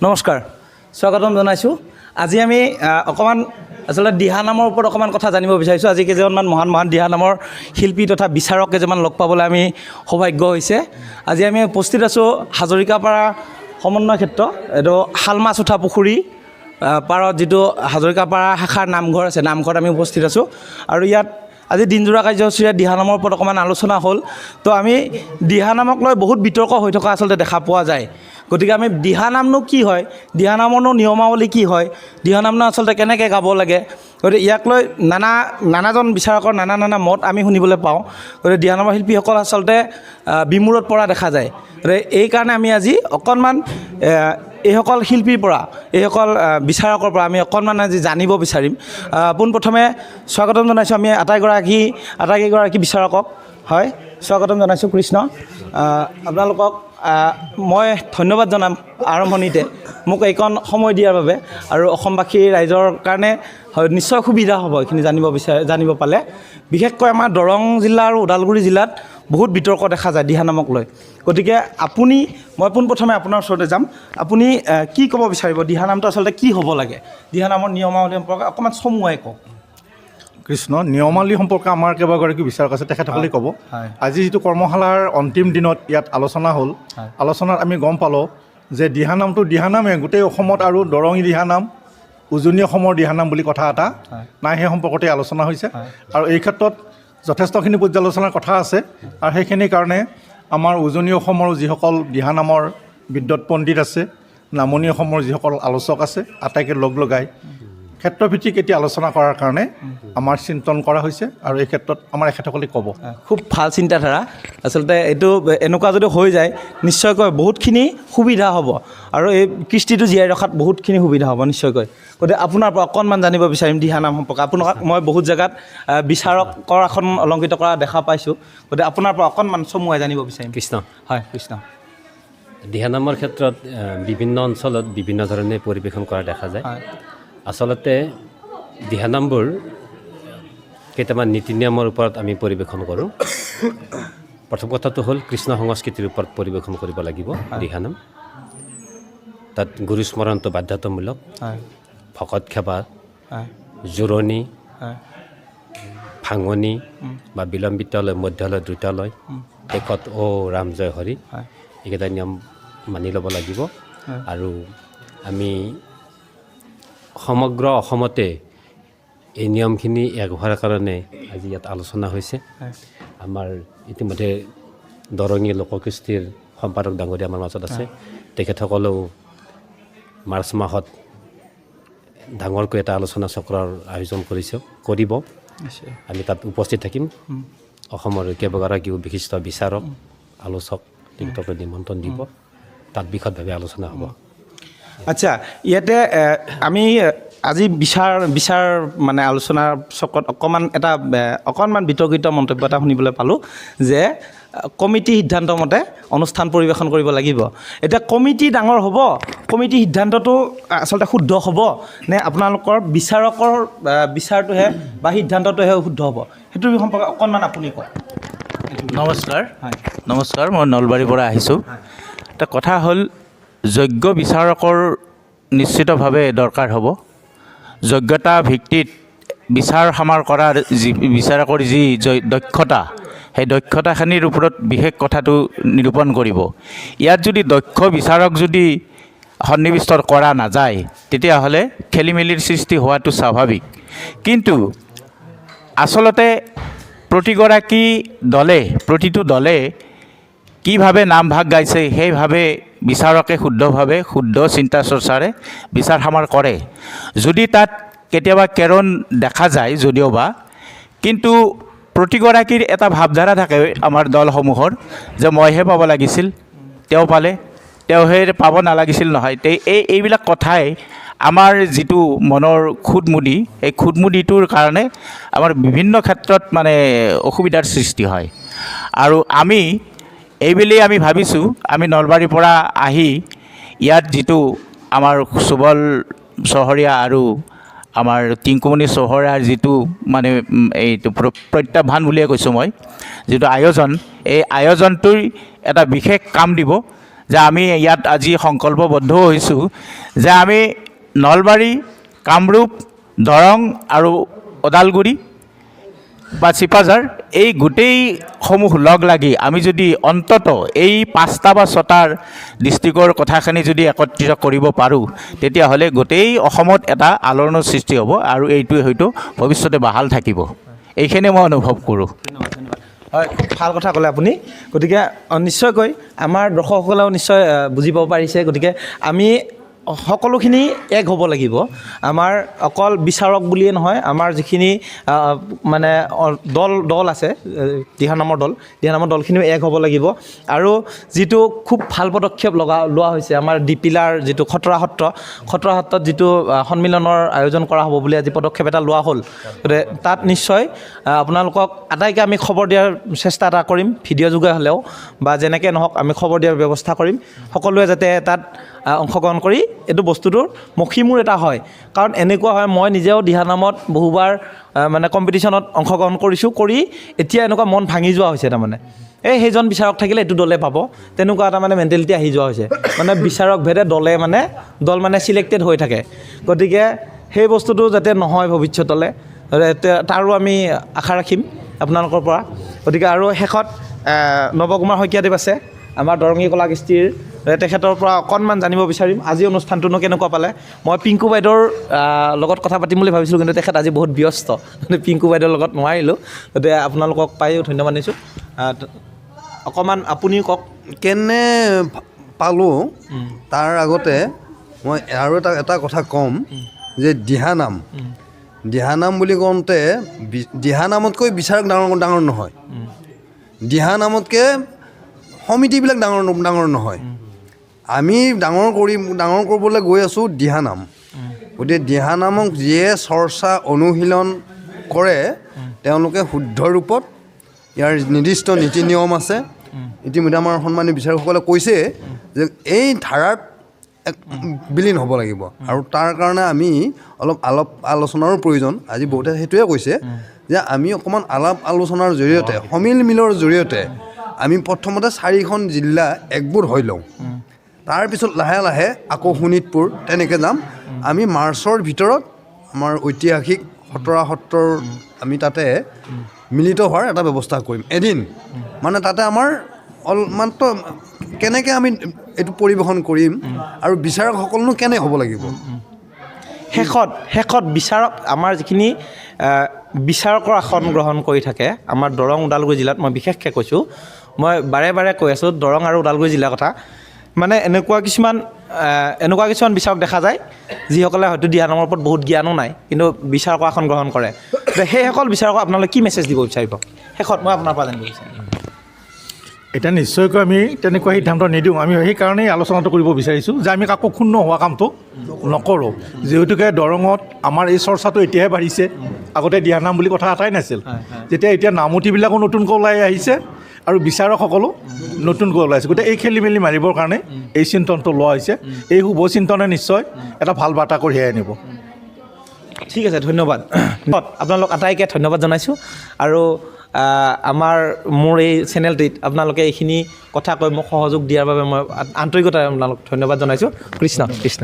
নমস্কাৰ স্বাগতম জনাইছোঁ। আজি আমি অকণমান আচলতে দিহানামৰ ওপৰত অকণমান কথা জানিব বিচাৰিছোঁ। আজি কেইজনমান মহান দিহানামৰ শিল্পী তথা বিচাৰক কেইজনমান লগ পাবলৈ আমি সৌভাগ্য হৈছে। আজি আমি উপস্থিত আছোঁ হাজৰিকাপাৰা সমন্বয় ক্ষেত্ৰ, এইটো শালমাছ উঠা পুখুৰী পাৰত যিটো হাজৰিকাপাৰা শাখাৰ নামঘৰ আছে, নামঘৰত আমি উপস্থিত আছোঁ। আৰু ইয়াত আজি দিনজোৰা কাৰ্যসূচীৰে দিহানামৰ ওপৰত অকণমান আলোচনা হ'ল। তো আমি দিহানামক লৈ বহুত বিতৰ্ক হৈ থকা আচলতে দেখা পোৱা যায়। গতিকে আমি দিহানামনো কি হয়, দিহানামৰনো নিয়মাৱলী কি হয়, দিহানামনো আচলতে কেনেকৈ গাব লাগে, গতিকে ইয়াক লৈ নানাজন বিচাৰকৰ নানা মত আমি শুনিবলৈ পাওঁ। গতিকে দিহানামৰ শিল্পীসকল আচলতে বিমূৰত পৰা দেখা যায়। গতিকে এইকাৰণে আমি আজি অকণমান এইসকল শিল্পীৰ পৰা, এইসকল বিচাৰকৰ পৰা আমি অকণমান আজি জানিব বিচাৰিম। পোনপ্ৰথমে স্বাগতম জনাইছোঁ আমি আটাইকেইগৰাকী বিচাৰকক। হয়, স্বাগতম জনাইছোঁ। কৃষ্ণ, আপোনালোকক মই ধন্যবাদ জনাম আৰম্ভণিতে মোক এইকণ সময় দিয়াৰ বাবে, আৰু অসমবাসী ৰাইজৰ কাৰণে নিশ্চয় সুবিধা হ'ব এইখিনি জানিব পালে। বিশেষকৈ আমাৰ দৰং জিলা আৰু ওদালগুৰি জিলাত বহুত বিতৰ্ক দেখা যায় দিহানামক লৈ। গতিকে মই পোনপ্ৰথমে আপোনাৰ ওচৰতে যাম। আপুনি কি ক'ব বিচাৰিব, দিহানামটো আচলতে কি হ'ব লাগে, দিহানামৰ নিয়মাৱলী সম্পৰ্কে অকণমান চমুৱাই কওক। কৃষ্ণ, নিয়মাৱলী সম্পৰ্কে আমাৰ কেইবাগৰাকী বিচাৰক আছে, তেখেতসকলে ক'ব। আজি যিটো কৰ্মশালাৰ অন্তিম দিনত ইয়াত আলোচনা হ'ল, আলোচনাত আমি গম পালোঁ যে দিহানামে গোটেই অসমত আৰু দৰঙী দিহানাম, উজনি অসমৰ দিহানাম বুলি কথা এটা নাই, সেই সম্পৰ্কতে আলোচনা হৈছে। আৰু এই ক্ষেত্ৰত যথেষ্টখিনি পৰ্যালোচনাৰ কথা আছে। আৰু সেইখিনিৰ কাৰণে আমাৰ উজনি অসমৰ যিসকল দিহানামৰ বিদ্বৎ পণ্ডিত আছে, নামনি অসমৰ যিসকল আলোচক আছে, আটাইকে লগাই ক্ষেত্ৰভিত্তিক এতিয়া আলোচনা কৰাৰ কাৰণে আমাৰ চিন্তন কৰা হৈছে। আৰু এই ক্ষেত্ৰত আমাৰ এখেতসকলে ক'ব। খুব ভাল চিন্তাধাৰা। আচলতে এইটো এনেকুৱা যদি হৈ যায় নিশ্চয়কৈ বহুতখিনি সুবিধা হ'ব, আৰু এই কৃষ্টিটো জীয়াই ৰখাত বহুতখিনি সুবিধা হ'ব নিশ্চয়কৈ। গতিকে আপোনাৰ পৰা অকণমান জানিব বিচাৰিম দিহানাম সম্পৰ্কে। আপোনাক মই বহুত জেগাত বিচাৰকৰ আসন অলংকৃত কৰা দেখা পাইছোঁ। গতিকে আপোনাৰ পৰা অকণমান চমুৱাই জানিব বিচাৰিম। কৃষ্ণ, হয় কৃষ্ণ। দিহানামৰ ক্ষেত্ৰত বিভিন্ন অঞ্চলত বিভিন্ন ধৰণে পৰিৱেশন কৰা দেখা যায়। আচলতে দিহানামবোৰ কেইটামান নীতি নিয়মৰ ওপৰত আমি পৰিৱেশন কৰোঁ। প্ৰথম কথাটো হ'ল কৃষ্ণ সংস্কৃতিৰ ওপৰত পৰিৱেশন কৰিব লাগিব দিহানাম। তাত গুৰু স্মৰণটো বাধ্যতামূলক। ভকত সেৱা, জোৰণি, ভাঙনি বা বিলম্বিতলয়, মধ্যলয়, দ্ৰুতলয়, শেষত ৰাম জয় হৰি, এইকেইটা নিয়ম মানি ল'ব লাগিব। আৰু আমি সমগ্ৰ অসমতে এই নিয়মখিনি এক হোৱাৰ কাৰণে আজি ইয়াত আলোচনা হৈছে। আমাৰ ইতিমধ্যে দৰঙী লোককৃষ্টিৰ সম্পাদক ডাঙৰীয়া আমাৰ মাজত আছে। তেখেতসকলেও মাৰ্চ মাহত ডাঙৰকৈ এটা আলোচনা চক্ৰৰ আয়োজন কৰিব। আমি তাত উপস্থিত থাকিম। অসমৰ কেইবাগৰাকীও বিশিষ্ট বিচাৰক, আলোচক তেখেতসকলে নিমন্ত্ৰণ দিব। তাত বিশদভাৱে আলোচনা হ'ব। আচ্ছা, ইয়াতে আমি আজি বিচাৰ মানে আলোচনাৰ চকত অকণমান বিতৰ্কিত মন্তব্য এটা শুনিবলৈ পালোঁ যে কমিটি সিদ্ধান্ত মতে অনুষ্ঠান পৰিৱেশন কৰিব লাগিব। এতিয়া কমিটি ডাঙৰ হ'ব, কমিটি সিদ্ধান্তটো আচলতে শুদ্ধ হ'ব নে আপোনালোকৰ বিচাৰকৰ বিচাৰটোহে বা সিদ্ধান্তটোহে শুদ্ধ হ'ব, সেইটোৰ সম্পৰ্কে অকণমান আপুনি কওক। নমস্কাৰ, মই নলবাৰীৰ পৰা আহিছোঁ। এটা কথা হ'ল, যোগ্য বিচাৰকৰ নিশ্চিতভাৱে দৰকাৰ হ'ব। যোগ্যতা ভিত্তিত বিচাৰ সামাৰ কৰাৰ বিচাৰকৰ যি দক্ষতা, সেই দক্ষতাখিনিৰ ওপৰত বিশেষ কথাটো নিৰূপণ কৰিব। ইয়াত যদি দক্ষ বিচাৰক যদি সন্নিৱিষ্ট কৰা নাযায়, তেতিয়াহ'লে খেলি মেলিৰ সৃষ্টি হোৱাটো স্বাভাৱিক। কিন্তু আচলতে প্ৰতিটো দলে কিভাৱে নামভাগ গাইছে, সেইভাৱে বিচাৰকে শুদ্ধ চিন্তা চৰ্চাৰে বিচাৰ সামাৰ কৰে। যদি তাত কেতিয়াবা কেৰণ দেখা যায় যদিওবা, কিন্তু প্ৰতিগৰাকীৰ এটা ভাৱধাৰা থাকে আমাৰ দলসমূহৰ যে মইহে পাব লাগিছিল, তেওঁ পালে, তেওঁহে পাব নালাগিছিল নহয়। এইবিলাক কথাই আমাৰ যিটো মনৰ খুদমুদি, এই খুদমুদিটোৰ কাৰণে আমাৰ বিভিন্ন ক্ষেত্ৰত মানে অসুবিধাৰ সৃষ্টি হয়। আৰু এইবুলি আমি ভাবিছোঁ, আমি নলবাৰীৰ পৰা আহি ইয়াত যিটো আমাৰ সুবল চহৰীয়া আৰু আমাৰ টিংকুমণি চহৰীয়াৰ যিটো মানে এইটো প্ৰত্যাহ্বান বুলিয়ে কৈছোঁ মই, যিটো আয়োজন, এই আয়োজনটোৰ এটা বিশেষ কাম দিব যে আমি ইয়াত আজি সংকল্পবদ্ধ হৈছোঁ যে আমি নলবাৰী, কামৰূপ, দৰং আৰু ওদালগুৰি বা চিপাঝাৰ এই গোটেইসমূহ লগ লাগি আমি যদি অন্তত এই 5টা বা 6টাৰ ডিষ্ট্ৰিক্টৰ কথাখিনি যদি একত্ৰিত কৰিব পাৰোঁ তেতিয়াহ'লে গোটেই অসমত এটা আলোড়নৰ সৃষ্টি হ'ব আৰু এইটোৱে হয়তো ভৱিষ্যতে বাহাল থাকিব। এইখিনি মই অনুভৱ কৰোঁ। হয়, খুব ভাল কথা ক'লে আপুনি। গতিকে নিশ্চয়কৈ আমাৰ দৰ্শকসকলেও নিশ্চয় বুজি পাব পাৰিছে। গতিকে আমি সকলোখিনি এক হ'ব লাগিব। আমাৰ অকল বিচাৰক বুলিয়ে নহয়, আমাৰ যিখিনি মানে দল আছে, দিহানামৰ দলখিনিও এক হ'ব লাগিব। আৰু যিটো খুব ভাল পদক্ষেপ লোৱা হৈছে আমাৰ ডিপিলাৰ যিটো খটৰা সত্ৰত যিটো সন্মিলনৰ আয়োজন কৰা হ'ব বুলি আজি পদক্ষেপ এটা লোৱা হ'ল। গতিকে তাত নিশ্চয় আপোনালোকক আটাইকে আমি খবৰ দিয়াৰ চেষ্টা এটা কৰিম, ভিডিঅ' যোগে হ'লেও বা যেনেকৈ নহওক আমি খবৰ দিয়াৰ ব্যৱস্থা কৰিম। সকলোৱে যাতে তাত অংশগ্ৰহণ কৰি এইটো বস্তুটোৰ মষিমূৰ এটা হয়। কাৰণ এনেকুৱা হয়, মই নিজেও দিহানামত বহুবাৰ মানে কম্পিটিশ্যনত অংশগ্ৰহণ কৰি এতিয়া এনেকুৱা মন ভাঙি যোৱা হৈছে। তাৰমানে সেইজন বিচাৰক থাকিলে এইটো দলে পাব, তেনেকুৱা এটা মানে মেণ্টেলিটি আহি যোৱা হৈছে। মানে বিচাৰক ভেদে দল মানে চিলেক্টেড হৈ থাকে। গতিকে সেই বস্তুটো যাতে নহয় ভৱিষ্যতলৈ, তাৰো আমি আশা ৰাখিম আপোনালোকৰ পৰা। গতিকে আৰু শেষত নৱকুমাৰ শইকীয়াদেৱ আছে আমাৰ দৰঙী কলাকৃষ্টিৰ, তেখেতৰ পৰা অকণমান জানিব বিচাৰিম আজি অনুষ্ঠানটোনো কেনেকুৱা পালে। মই পিংকু বাইদেউৰ লগত কথা পাতিম বুলি ভাবিছিলোঁ, কিন্তু তেখেত আজি বহুত ব্যস্ত, পিংকু বাইদেউৰ লগত নোৱাৰিলোঁ। গতিকে আপোনালোকক পায়ো ধন্যবাদ দিছোঁ। অকণমান আপুনিও কওক। কেনে পালোঁ তাৰ আগতে মই আৰু এটা কথা ক'ম যে দিহানাম বুলি কওঁতে দিহানামতকৈ বিচাৰক ডাঙৰ নহয়, দিহানামতকৈ সমিতিবিলাক ডাঙৰ নহয়। আমি ডাঙৰ কৰিবলৈ গৈ আছোঁ দিহানাম। গতিকে দিহানামক যিয়ে চৰ্চা অনুশীলন কৰে তেওঁলোকে শুদ্ধ ৰূপত ইয়াৰ নিৰ্দিষ্ট নীতি নিয়ম আছে। ইতিমধ্যে আমাৰ সন্মানীয় বিচাৰকসকলে কৈছে যে এই ধাৰাত বিলীন হ'ব লাগিব, আৰু তাৰ কাৰণে আমি অলপ আলোচনাৰো প্ৰয়োজন। আজি বহুতে সেইটোৱে কৈছে যে আমি অকণমান আলোচনাৰ জৰিয়তে, সমিল মিলৰ জৰিয়তে আমি প্ৰথমতে 4খন জিলা একগোট হৈ লওঁ। তাৰপিছত লাহে লাহে আকৌ শোণিতপুৰ তেনেকৈ যাম। আমি মাৰ্চৰ ভিতৰত আমাৰ ঐতিহাসিক খটৰা সত্ৰৰ আমি তাতে মিলিত হোৱাৰ এটা ব্যৱস্থা কৰিম এদিন। মানে তাতে আমাৰ মাত্ৰ কেনেকৈ আমি এইটো পৰিৱেশন কৰিম আৰু বিচাৰকসকলনো কেনে হ'ব লাগিব। শেষত বিচাৰক আমাৰ যিখিনি বিচাৰকৰ আসন গ্ৰহণ কৰি থাকে আমাৰ দৰং ওদালগুৰি জিলাত, মই বিশেষকৈ কৈছোঁ, মই বাৰে বাৰে কৈ আছোঁ দৰং আৰু ওদালগুৰি জিলাৰ কথা। মানে এনেকুৱা কিছুমান বিচাৰক দেখা যায় যিসকলে হয়তো দিহানামৰ ওপৰত বহুত জ্ঞানো নাই, কিন্তু বিচাৰকৰ আসন গ্ৰহণ কৰে। সেইসকল বিচাৰকক আপোনালোকে কি মেছেজ দিব বিচাৰিব শেষত? মই আপোনাৰ পৰা জানিব বিচাৰিম। এতিয়া নিশ্চয়কৈ আমি তেনেকুৱা সিদ্ধান্ত নিদিওঁ। আমি সেইকাৰণেই আলোচনাটো কৰিব বিচাৰিছোঁ যে আমি কাকো ক্ষুণ্ণ হোৱা কামটো নকৰোঁ। যিহেতুকে দৰঙত আমাৰ এই চৰ্চাটো এতিয়াহে বাঢ়িছে, আগতে দিহানাম বুলি কথা এটাই নাছিল। এতিয়া নামতিবিলাকো নতুনকৈ ওলাই আহিছে আৰু বিচাৰকসকলো নতুনকৈ ওলাইছে। গতিকে এই খেলি মেলি মাৰিবৰ কাৰণে এই চিন্তনটো লোৱা হৈছে। এই শুভ চিন্তনে নিশ্চয় এটা ভাল বাৰ্তা কঢ়িয়াই আনিব। ঠিক আছে, ধন্যবাদ। আপোনালোক আটাইকে ধন্যবাদ জনাইছোঁ। আৰু মোৰ এই চেনেলটিত আপোনালোকে এইখিনি কথা কৈ মোক সহযোগ দিয়াৰ বাবে মই আন্তৰিকতাৰে আপোনালোক ধন্যবাদ জনাইছোঁ। কৃষ্ণ।